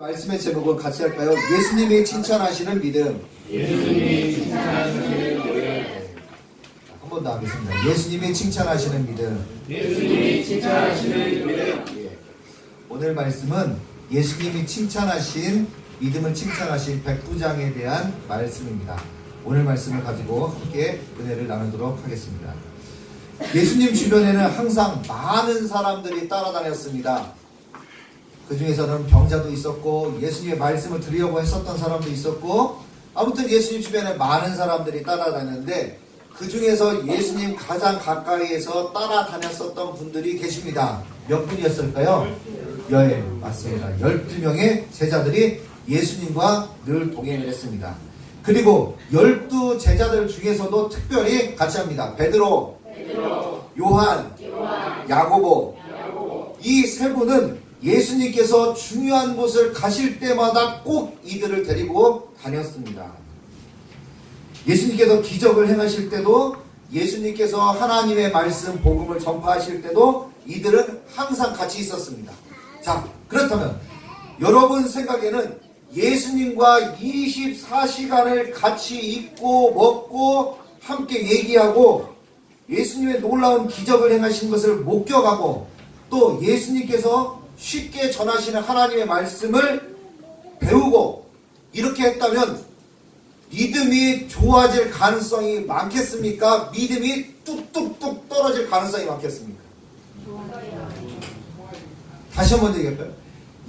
말씀의 제목을 같이 할까요? 예수님이 칭찬하시는 믿음. 예수님이 칭찬하시는 믿음. 한 번 더 하겠습니다. 예수님이 칭찬하시는 믿음. 예수님이 칭찬하시는 믿음. 예. 오늘 말씀은 예수님이 칭찬하신 믿음을 칭찬하신 백부장에 대한 말씀입니다. 오늘 말씀을 가지고 함께 은혜를 나누도록 하겠습니다. 예수님 주변에는 항상 많은 사람들이 따라다녔습니다. 그 중에서는 병자도 있었고 예수님의 말씀을 들으려고 했었던 사람도 있었고 아무튼 예수님 주변에 많은 사람들이 따라다녔는데 그 중에서 예수님 가장 가까이에서 따라다녔었던 분들이 계십니다. 몇 분이었을까요? 맞습니다. 12명의 제자들이 예수님과 늘 동행을 했습니다. 그리고 12 제자들 중에서도 특별히 같이 합니다. 베드로, 요한, 야고보. 이 세 분은 예수님께서 중요한 곳을 가실 때마다 꼭 이들을 데리고 다녔습니다. 예수님께서 기적을 행하실 때도, 예수님께서 하나님의 말씀, 복음을 전파하실 때도 이들은 항상 같이 있었습니다. 자, 그렇다면 여러분 생각에는 예수님과 24시간을 같이 있고 먹고 함께 얘기하고 예수님의 놀라운 기적을 행하신 것을 목격하고 또 예수님께서 쉽게 전하시는 하나님의 말씀을 배우고 이렇게 했다면 믿음이 좋아질 가능성이 많겠습니까? 믿음이 뚝뚝뚝 떨어질 가능성이 많겠습니까? 다시 한번 얘기할까요?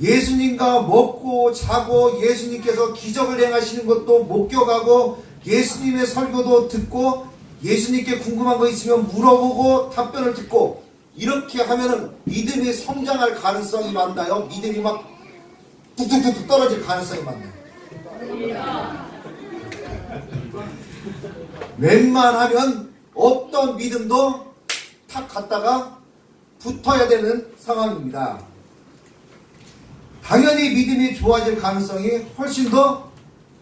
예수님과 먹고 자고 예수님께서 기적을 행하시는 것도 목격하고 예수님의 설교도 듣고 예수님께 궁금한 거 있으면 물어보고 답변을 듣고 이렇게 하면은 믿음이 성장할 가능성이 많나요? 믿음이 막 뚝뚝뚝 떨어질 가능성이 많나요? 웬만하면 어떤 믿음도 탁 갔다가 붙어야 되는 상황입니다. 당연히 믿음이 좋아질 가능성이 훨씬 더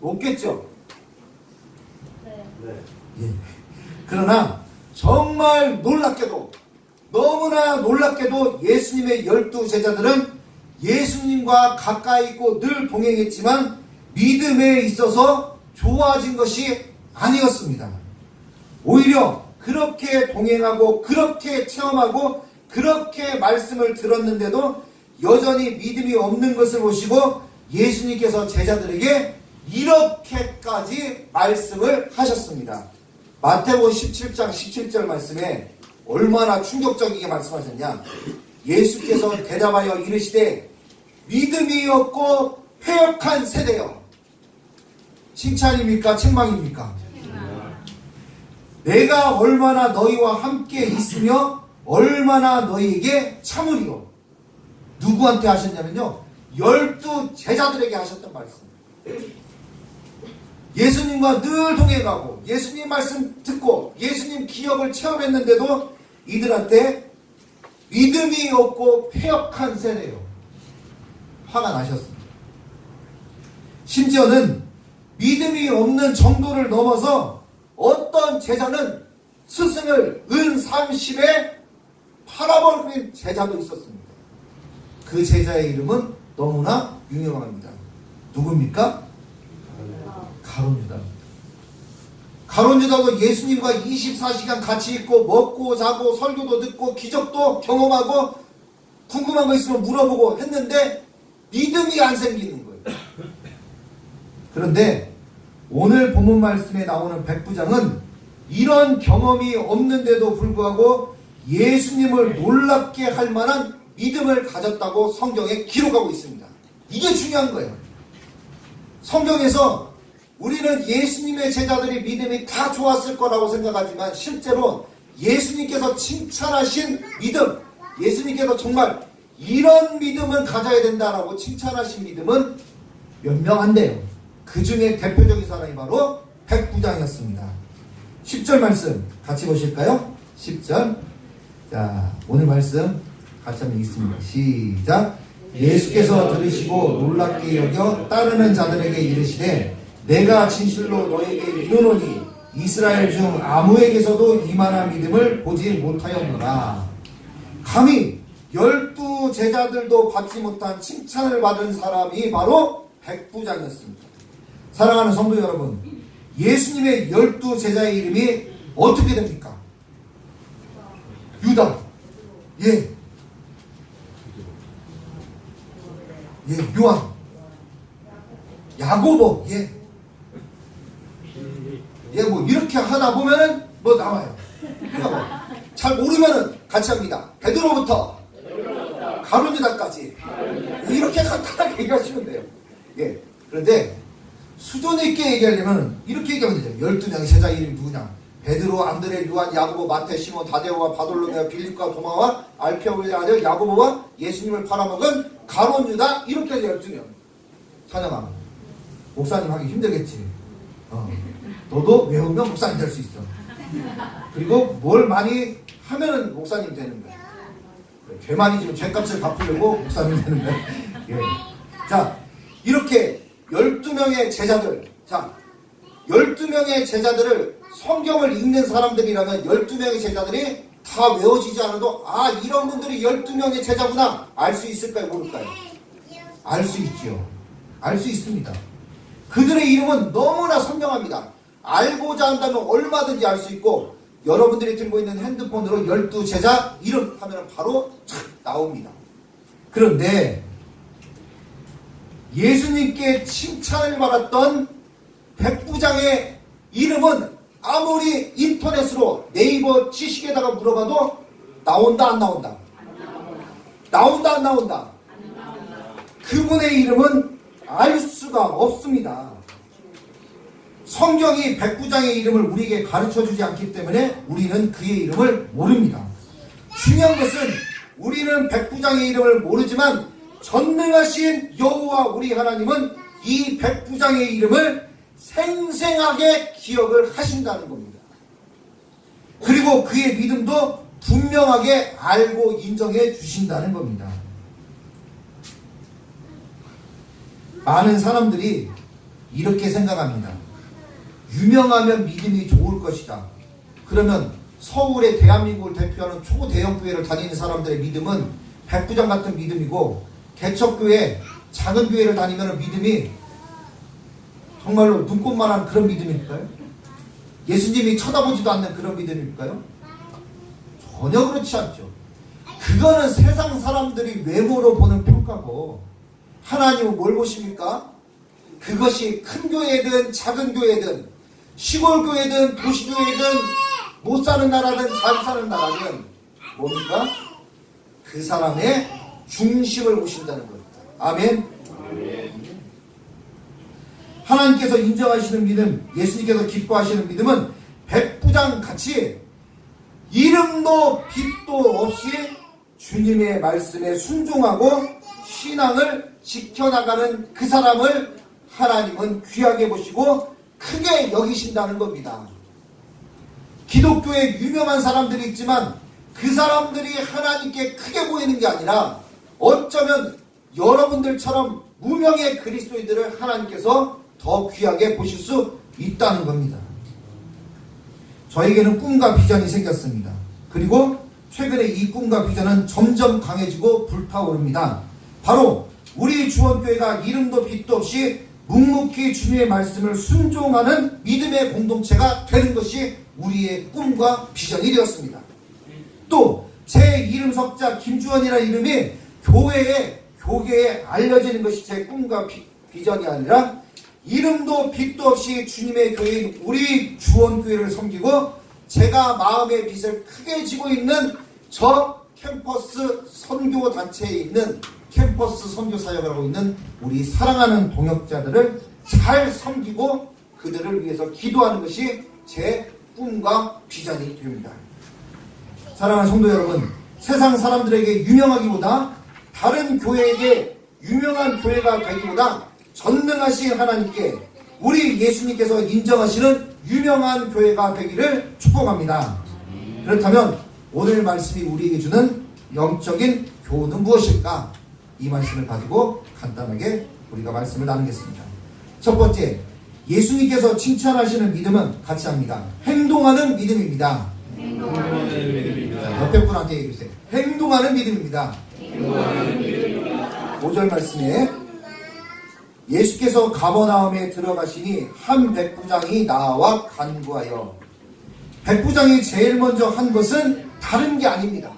높겠죠. 예. 그러나 정말 놀랍게도 너무나 놀랍게도 예수님의 12 제자들은 예수님과 가까이 있고 늘 동행했지만 믿음에 있어서 좋아진 것이 아니었습니다. 오히려 그렇게 동행하고 그렇게 체험하고 그렇게 말씀을 들었는데도 여전히 믿음이 없는 것을 보시고 예수님께서 제자들에게 이렇게까지 말씀을 하셨습니다. 마태복음 17장 17절 말씀에 얼마나 충격적이게 말씀하셨냐. 예수께서 대답하여 이르시되 믿음이 없고 패역한 세대여. 칭찬입니까? 책망입니까? 내가 얼마나 너희와 함께 있으며 얼마나 너희에게 참으리요. 누구한테 하셨냐면요 12 제자들에게 하셨던 말씀입니다. 예수님과 늘 동행하고 예수님 말씀 듣고 예수님 기억을 체험했는데도 이들한테 믿음이 없고 패역한 세대요. 화가 나셨습니다. 심지어는 믿음이 없는 정도를 넘어서 어떤 제자는 스승을 은 30에 팔아버린 제자도 있었습니다. 그 제자의 이름은 너무나 유명합니다. 누굽니까? 가룟유다입니다. 가룟유다도 예수님과 24시간 같이 있고 먹고 자고 설교도 듣고 기적도 경험하고 궁금한 거 있으면 물어보고 했는데 믿음이 안 생기는 거예요. 그런데 오늘 본문 말씀에 나오는 백부장은 이런 경험이 없는데도 불구하고 예수님을 놀랍게 할 만한 믿음을 가졌다고 성경에 기록하고 있습니다. 이게 중요한 거예요. 성경에서 우리는 예수님의 제자들이 믿음이 다 좋았을 거라고 생각하지만 실제로 예수님께서 칭찬하신 믿음, 예수님께서 정말 이런 믿음은 가져야 된다라고 칭찬하신 믿음은 몇 명 안 돼요. 그 중에 대표적인 사람이 바로 백부장이었습니다. 10절 말씀 같이 보실까요? 10절. 자, 오늘 말씀 같이 한번 읽습니다. 시작. 예수께서 들으시고 놀랍게 여겨 따르는 자들에게 이르시되 내가 진실로 너에게 이르노니 이스라엘 중 아무에게서도 이만한 믿음을 보지 못하였노라. 감히 12 제자들도 받지 못한 칭찬을 받은 사람이 바로 백부장이었습니다. 사랑하는 성도 여러분, 예수님의 12 제자의 이름이 어떻게 됩니까? 유다, 예, 요한, 야고보, 뭐 이렇게 하다 보면은 뭐 나와요. 잘 모르면은 같이 합니다. 베드로부터 가룟 유다까지 이렇게 간단하게 얘기하시면 돼요. 그런데 수준 있게 얘기하려면 이렇게 얘기하면 되죠. 12명의 제자 이름이 누구냐? 베드로, 안드레, 요한, 야고보, 마태, 시몬, 다데오와 바돌로메와 빌립과 도마와 알페오의 아들 야고보와 예수님을 팔아먹은 가룟 유다, 이렇게 해서 12명. 찬영아, 목사님 하기 힘들겠지. 너도 외우면 목사님 될 수 있어. 그리고 뭘 많이 하면은 목사님 되는 거야. 죄 많이 지면 죄값을 갚으려고 목사님 되는 거야. 자, 이렇게 12명의 제자들, 12명의 제자들을 성경을 읽는 사람들이라면 12명의 제자들이 다 외워지지 않아도 이런 분들이 12명의 제자구나 알 수 있을까요? 모를까요? 알 수 있지요. 알 수 있습니다. 그들의 이름은 너무나 선명합니다. 알고자 한다면 얼마든지 알 수 있고, 여러분들이 들고 있는 핸드폰으로 12 제자 이름 하면 바로 착 나옵니다. 그런데 예수님께 칭찬을 받았던 백부장의 이름은 아무리 인터넷으로 네이버 지식에다가 물어봐도 나온다 안 나온다? 나온다 안 나온다? 그분의 이름은 알 수가 없습니다. 성경이 백부장의 이름을 우리에게 가르쳐주지 않기 때문에 우리는 그의 이름을 모릅니다. 중요한 것은 우리는 백부장의 이름을 모르지만 전능하신 여호와 우리 하나님은 이 백부장의 이름을 생생하게 기억을 하신다는 겁니다. 그리고 그의 믿음도 분명하게 알고 인정해 주신다는 겁니다. 많은 사람들이 이렇게 생각합니다. 유명하면 믿음이 좋을 것이다. 그러면 서울의 대한민국을 대표하는 초대형 교회를 다니는 사람들의 믿음은 백부장 같은 믿음이고, 개척교회 작은 교회를 다니면 믿음이 정말로 눈꽃만한 그런 믿음일까요? 예수님이 쳐다보지도 않는 그런 믿음일까요? 전혀 그렇지 않죠. 그거는 세상 사람들이 외모로 보는 평가고, 하나님은 뭘 보십니까? 그것이 큰 교회든 작은 교회든 시골 교회든 도시 교회든 못 사는 나라든 잘 사는 나라든 뭡니까? 그 사람의 중심을 보신다는 겁니다. 아멘. 하나님께서 인정하시는 믿음, 예수님께서 기뻐하시는 믿음은 백부장 같이 이름도 빛도 없이 주님의 말씀에 순종하고 신앙을 지켜나가는 그 사람을 하나님은 귀하게 보시고 크게 여기신다는 겁니다. 기독교에 유명한 사람들이 있지만 그 사람들이 하나님께 크게 보이는 게 아니라 어쩌면 여러분들처럼 무명의 그리스도인들을 하나님께서 더 귀하게 보실 수 있다는 겁니다. 저에게는 꿈과 비전이 생겼습니다. 그리고 최근에 이 꿈과 비전은 점점 강해지고 불타오릅니다. 바로 우리 주원교회가 이름도 빛도 없이 묵묵히 주님의 말씀을 순종하는 믿음의 공동체가 되는 것이 우리의 꿈과 비전이 되었습니다. 또 제 이름 석자 김주원이라는 이름이 교계에 알려지는 것이 제 꿈과 비전이 아니라 이름도 빛도 없이 주님의 교회인 우리 주원교회를 섬기고 제가 마음의 빛을 크게 지고 있는 저 캠퍼스 선교단체에 있는 캠퍼스 선교 사역을 하고 있는 우리 사랑하는 동역자들을 잘 섬기고 그들을 위해서 기도하는 것이 제 꿈과 비전이 됩니다. 사랑하는 성도 여러분, 세상 사람들에게 유명하기보다 다른 교회에게 유명한 교회가 되기보다 전능하신 하나님께 우리 예수님께서 인정하시는 유명한 교회가 되기를 축복합니다. 그렇다면 오늘 말씀이 우리에게 주는 영적인 교훈은 무엇일까? 이 말씀을 가지고 간단하게 우리가 말씀을 나누겠습니다. 첫 번째, 예수님께서 칭찬하시는 믿음은 같이 합니다. 행동하는 믿음입니다. 행동하는 믿음입니다. 옆에 분한테 얘기해 주세요. 행동하는 믿음입니다. 5절 말씀에 예수께서 가버나움에 들어가시니 한 백부장이 나와 간구하여, 백부장이 제일 먼저 한 것은 다른 게 아닙니다.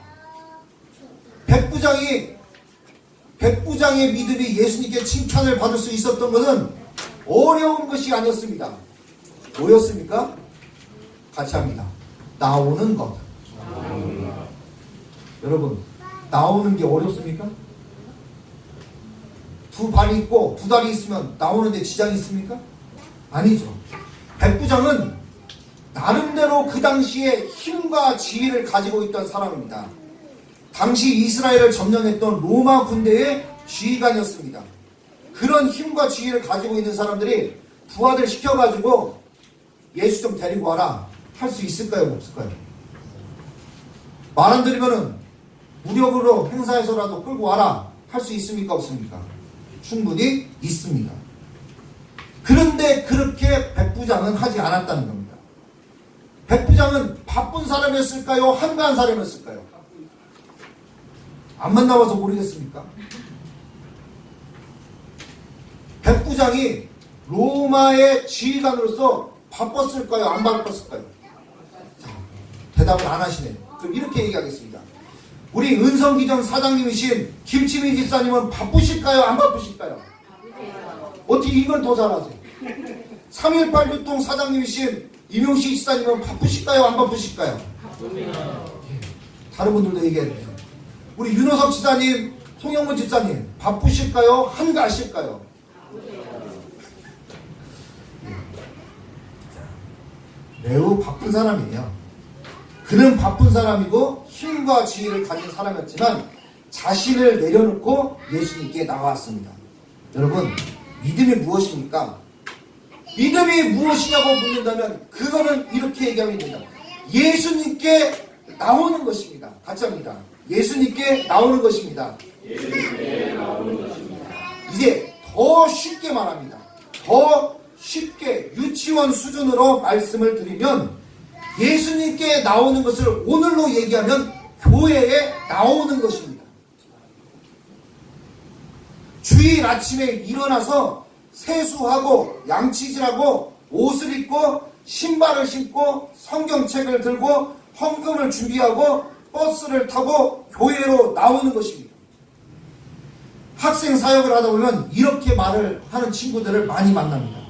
백부장의 믿음이 예수님께 칭찬을 받을 수 있었던 것은 어려운 것이 아니었습니다. 뭐였습니까? 같이 합니다. 나오는 것. 여러분, 나오는 게 어렵습니까? 두 발이 있고 두 다리 있으면 나오는데 지장이 있습니까? 아니죠. 백부장은 나름대로 그 당시에 힘과 지위를 가지고 있던 사람입니다. 당시 이스라엘을 점령했던 로마 군대의 지휘관이었습니다. 그런 힘과 지위를 가지고 있는 사람들이 부하들 시켜가지고 예수 좀 데리고 와라 할 수 있을까요? 없을까요? 말 안 들으면은 무력으로 행사해서라도 끌고 와라 할 수 있습니까? 없습니까? 충분히 있습니다. 그런데 그렇게 백부장은 하지 않았다는 겁니다. 백부장은 바쁜 사람이었을까요? 한가한 사람이었을까요? 안 만나봐서 모르겠습니까? 백부장이 로마의 지휘관으로서 바빴을까요? 안 바빴을까요? 자, 대답을 안 하시네요. 그럼 이렇게 얘기하겠습니다. 우리 은성기전 사장님이신 김치민 집사님은 바쁘실까요? 안 바쁘실까요? 어떻게 이걸 더 잘하세요? 3.18 유통 사장님이신 임용식 집사님은 바쁘실까요? 안 바쁘실까요? 다른 분들도 얘기해주세요. 우리 윤호석 집사님, 송영문 집사님 바쁘실까요? 한가하실까요? 매우 바쁜 사람이에요. 그는 바쁜 사람이고 힘과 지혜를 가진 사람이었지만 자신을 내려놓고 예수님께 나왔습니다. 여러분, 믿음이 무엇입니까? 믿음이 무엇이냐고 묻는다면 그거는 이렇게 얘기하면 됩니다. 예수님께 나오는 것입니다. 같이 합니다. 예수님께 나오는 것입니다. 이제 더 쉽게 말합니다. 더 쉽게 유치원 수준으로 말씀을 드리면 예수님께 나오는 것을 오늘로 얘기하면 교회에 나오는 것입니다. 주일 아침에 일어나서 세수하고 양치질하고 옷을 입고 신발을 신고 성경책을 들고 헌금을 준비하고 버스를 타고 교회로 나오는 것입니다. 학생 사역을 하다 보면 이렇게 말을 하는 친구들을 많이 만납니다.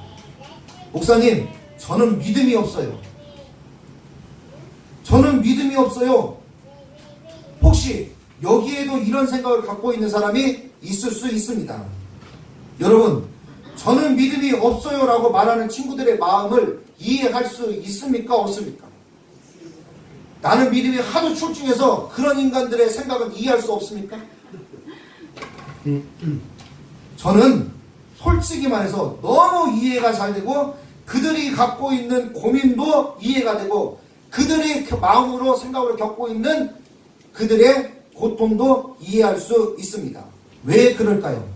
목사님, 저는 믿음이 없어요. 저는 믿음이 없어요. 혹시 여기에도 이런 생각을 갖고 있는 사람이 있을 수 있습니다. 여러분, 저는 믿음이 없어요 라고 말하는 친구들의 마음을 이해할 수 있습니까? 없습니까? 나는 믿음이 하도 출중해서 그런 인간들의 생각은 이해할 수 없습니까? 저는 솔직히 말해서 너무 이해가 잘 되고 그들이 갖고 있는 고민도 이해가 되고 그들이 마음으로 생각으로 겪고 있는 그들의 고통도 이해할 수 있습니다. 왜 그럴까요?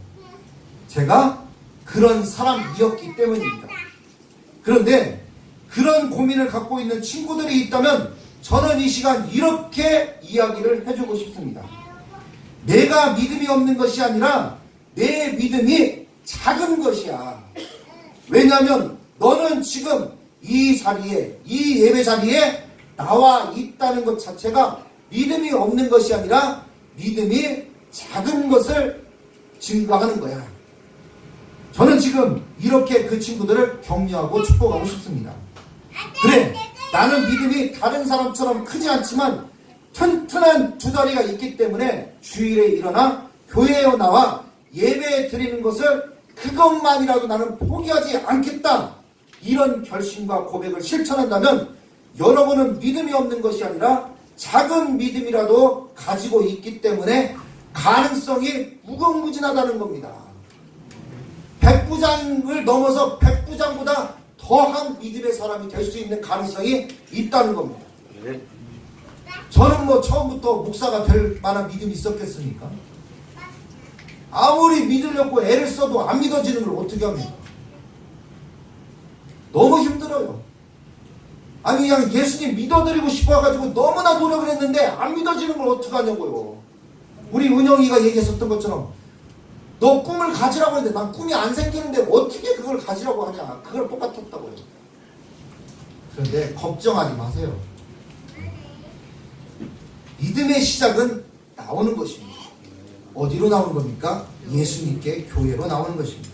제가 그런 사람이었기 때문입니다. 그런데 그런 고민을 갖고 있는 친구들이 있다면 저는 이 시간 이렇게 이야기를 해주고 싶습니다. 내가 믿음이 없는 것이 아니라 내 믿음이 작은 것이야. 왜냐하면 너는 지금 이 자리에, 이 예배 자리에 나와 있다는 것 자체가 믿음이 없는 것이 아니라 믿음이 작은 것을 증거하는 거야. 저는 지금 이렇게 그 친구들을 격려하고 축복하고 싶습니다. 그래, 나는 믿음이 다른 사람처럼 크지 않지만 튼튼한 두 다리가 있기 때문에 주일에 일어나 교회에 나와 예배 드리는 것을 그것만이라도 나는 포기하지 않겠다. 이런 결심과 고백을 실천한다면 여러분은 믿음이 없는 것이 아니라 작은 믿음이라도 가지고 있기 때문에 가능성이 무궁무진하다는 겁니다. 백부장을 넘어서 백부장보다 더한 믿음의 사람이 될 수 있는 가능성이 있다는 겁니다. 저는 처음부터 목사가 될 만한 믿음이 있었겠습니까? 아무리 믿으려고 애를 써도 안 믿어지는 걸 어떻게 합니까? 너무 힘들어요. 아니 그냥 예수님 믿어드리고 싶어가지고 너무나 노력을 했는데 안 믿어지는 걸 어떡하냐고요. 우리 은영이가 얘기했었던 것처럼 너 꿈을 가지라고 했는데 난 꿈이 안 생기는데 어떻게 그걸 가지라고 하냐. 그걸 똑같았다고요. 그런데 걱정하지 마세요. 믿음의 시작은 나오는 것입니다. 어디로 나오는 겁니까? 예수님께 교회로 나오는 것입니다.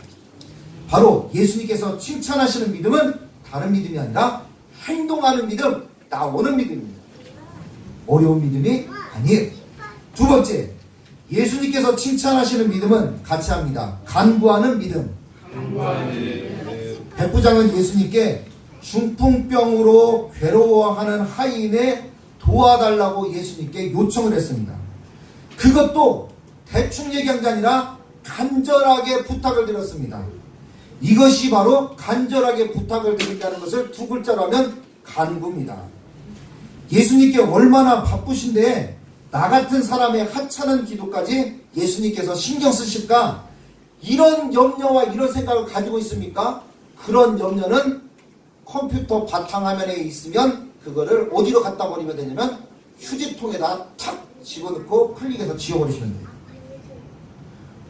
바로 예수님께서 칭찬하시는 믿음은 다른 믿음이 아니라 행동하는 믿음, 나오는 믿음입니다. 어려운 믿음이 아니에요. 두 번째, 예수님께서 칭찬하시는 믿음은 같이 합니다. 간구하는 믿음. 백부장은 예수님께 중풍병으로 괴로워하는 하인에 도와달라고 예수님께 요청을 했습니다. 그것도 대충 얘기한 게 아니라 간절하게 부탁을 드렸습니다. 이것이 바로 간절하게 부탁을 드린다는 것을 두 글자로 하면 간구입니다. 예수님께 얼마나 바쁘신데 나 같은 사람의 하찮은 기도까지 예수님께서 신경 쓰실까? 이런 염려와 이런 생각을 가지고 있습니까? 그런 염려는 컴퓨터 바탕화면에 있으면 그거를 어디로 갖다 버리면 되냐면 휴지통에다 탁 집어넣고 클릭해서 지워버리시면 돼요.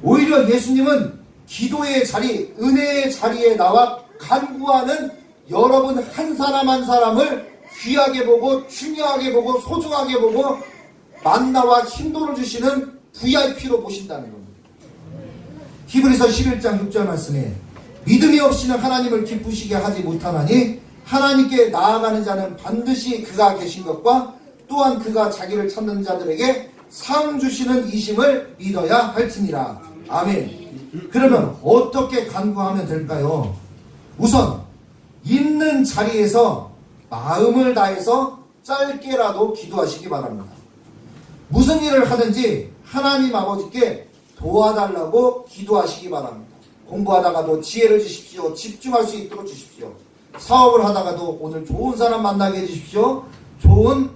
오히려 예수님은 기도의 자리, 은혜의 자리에 나와 간구하는 여러분 한 사람 한 사람을 귀하게 보고 중요하게 보고 소중하게 보고 만나와 힘도를 주시는 VIP로 보신다는 겁니다. 히브리서 11장 6절 말씀에 믿음이 없이는 하나님을 기쁘시게 하지 못하나니 하나님께 나아가는 자는 반드시 그가 계신 것과 또한 그가 자기를 찾는 자들에게 상 주시는 이심을 믿어야 할지니라. 아멘. 그러면 어떻게 간구하면 될까요? 우선 있는 자리에서 마음을 다해서 짧게라도 기도하시기 바랍니다. 무슨 일을 하든지 하나님 아버지께 도와달라고 기도하시기 바랍니다. 공부하다가도 지혜를 주십시오. 집중할 수 있도록 주십시오. 사업을 하다가도 오늘 좋은 사람 만나게 해주십시오. 좋은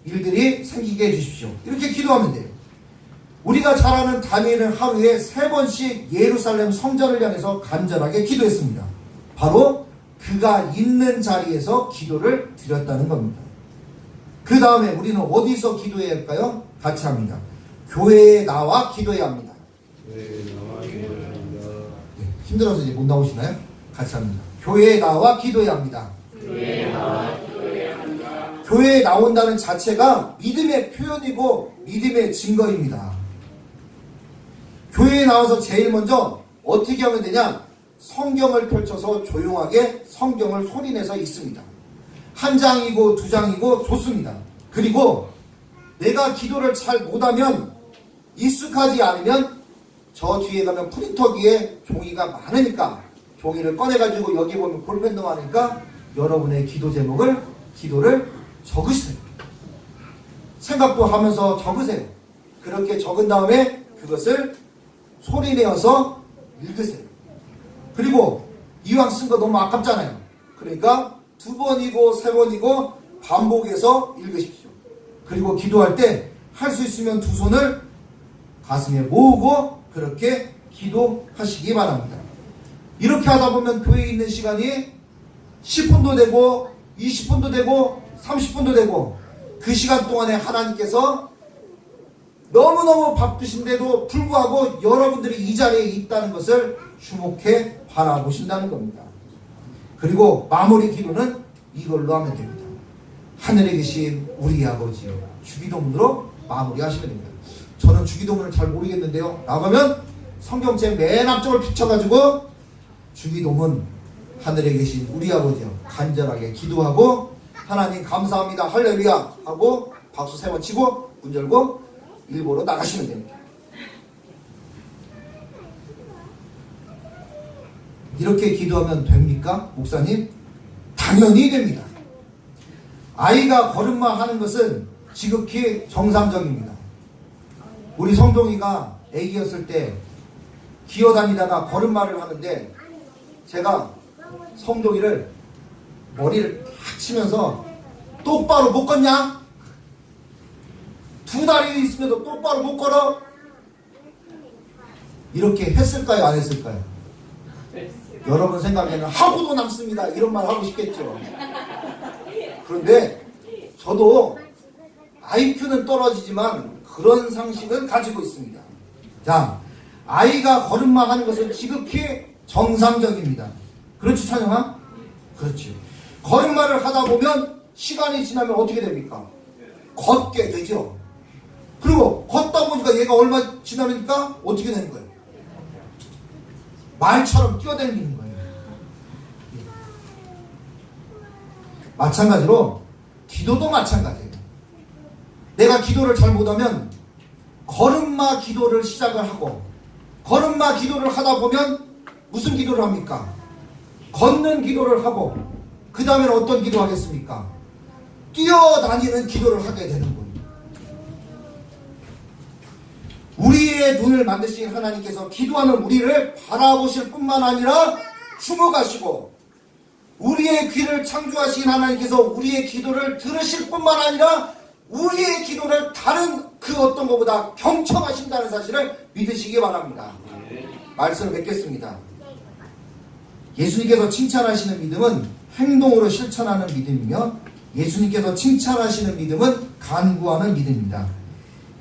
일들이 생기게 해주십시오. 이렇게 기도하면 돼요. 우리가 잘 아는 다니엘은 하루에 3번씩 예루살렘 성전을 향해서 간절하게 기도했습니다. 바로 그가 있는 자리에서 기도를 드렸다는 겁니다. 그 다음에 우리는 어디서 기도해야 할까요? 같이 합니다. 교회에 나와 기도해야 합니다. 힘들어서 이제 못 나오시나요? 같이 합니다. 교회에 나와 기도해야 합니다. 교회에 나온다는 자체가 믿음의 표현이고 믿음의 증거입니다. 교회에 나와서 제일 먼저 어떻게 하면 되냐? 성경을 펼쳐서 조용하게 성경을 소리내서 읽습니다. 한 장이고 두 장이고 좋습니다. 그리고 내가 기도를 잘 못하면 익숙하지 않으면 저 뒤에 가면 프린터기에 종이가 많으니까 종이를 꺼내가지고 여기 보면 볼펜도 많으니까 여러분의 기도 제목을 기도를 적으세요. 생각도 하면서 적으세요. 그렇게 적은 다음에 그것을 소리내어서 읽으세요. 그리고 이왕 쓴 거 너무 아깝잖아요. 그러니까 2번이고 3번이고 반복해서 읽으십시오. 그리고 기도할 때 할 수 있으면 두 손을 가슴에 모으고 그렇게 기도하시기 바랍니다. 이렇게 하다 보면 교회에 있는 시간이 10분도 되고 20분도 되고 30분도 되고 그 시간 동안에 하나님께서 너무너무 바쁘신데도 불구하고 여러분들이 이 자리에 있다는 것을 주목해 바라보신다는 겁니다. 그리고 마무리 기도는 이걸로 하면 됩니다. 하늘에 계신 우리 아버지요, 주기도문으로 마무리하시면 됩니다. 저는 주기도문을 잘 모르겠는데요. 나가면 성경책 맨 앞쪽을 비춰가지고 주기도문 하늘에 계신 우리 아버지요 간절하게 기도하고 하나님 감사합니다 할렐루야 하고 박수 3번 치고 문 열고 일보로 나가시면 됩니다. 이렇게 기도하면 됩니까? 목사님? 당연히 됩니다. 아이가 걸음마 하는 것은 지극히 정상적입니다. 우리 성종이가 애기였을 때 기어다니다가 걸음마를 하는데 제가 성종이를 머리를 탁 치면서 똑바로 못 걷냐? 2다리 있으면서 똑바로 못 걸어? 이렇게 했을까요? 안 했을까요? 여러분 생각에는 하고도 남습니다. 이런 말 하고 싶겠죠. 그런데 저도 IQ는 떨어지지만 그런 상식은 가지고 있습니다. 자, 아이가 걸음마 하는 것은 지극히 정상적입니다. 그렇지, 찬영아? 그렇지. 걸음마를 하다 보면 시간이 지나면 어떻게 됩니까? 걷게 되죠. 그리고 걷다 보니까 얘가 얼마 지나니까 어떻게 되는 거예요? 말처럼 뛰어다니는 거예요. 마찬가지로 기도도 마찬가지예요. 내가 기도를 잘 못하면 걸음마 기도를 시작을 하고 걸음마 기도를 하다 보면 무슨 기도를 합니까? 걷는 기도를 하고 그 다음에는 어떤 기도 하겠습니까? 뛰어다니는 기도를 하게 되는 거예요. 우리의 눈을 만드신 하나님께서 기도하는 우리를 바라보실 뿐만 아니라 주목하시고 우리의 귀를 창조하신 하나님께서 우리의 기도를 들으실 뿐만 아니라 우리의 기도를 다른 그 어떤 것보다 경청하신다는 사실을 믿으시기 바랍니다. 말씀을 맺겠습니다. 예수님께서 칭찬하시는 믿음은 행동으로 실천하는 믿음이며 예수님께서 칭찬하시는 믿음은 간구하는 믿음입니다.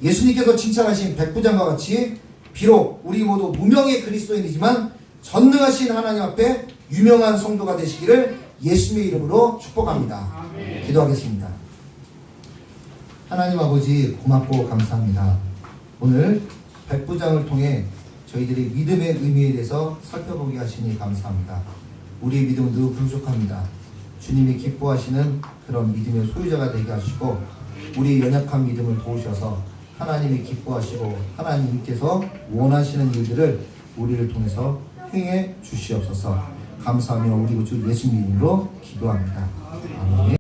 예수님께서 칭찬하신 백부장과 같이 비록 우리 모두 무명의 그리스도인이지만 전능하신 하나님 앞에 유명한 성도가 되시기를 예수님의 이름으로 축복합니다. 기도하겠습니다. 하나님 아버지 고맙고 감사합니다. 오늘 백부장을 통해 저희들이 믿음의 의미에 대해서 살펴보게 하시니 감사합니다. 우리의 믿음은 늘 부족합니다. 주님이 기뻐하시는 그런 믿음의 소유자가 되게 하시고 우리의 연약한 믿음을 도우셔서 하나님이 기뻐하시고 하나님께서 원하시는 일들을 우리를 통해서 행해 주시옵소서. 감사하며 우리 주 예수님 이름으로 기도합니다. 아멘.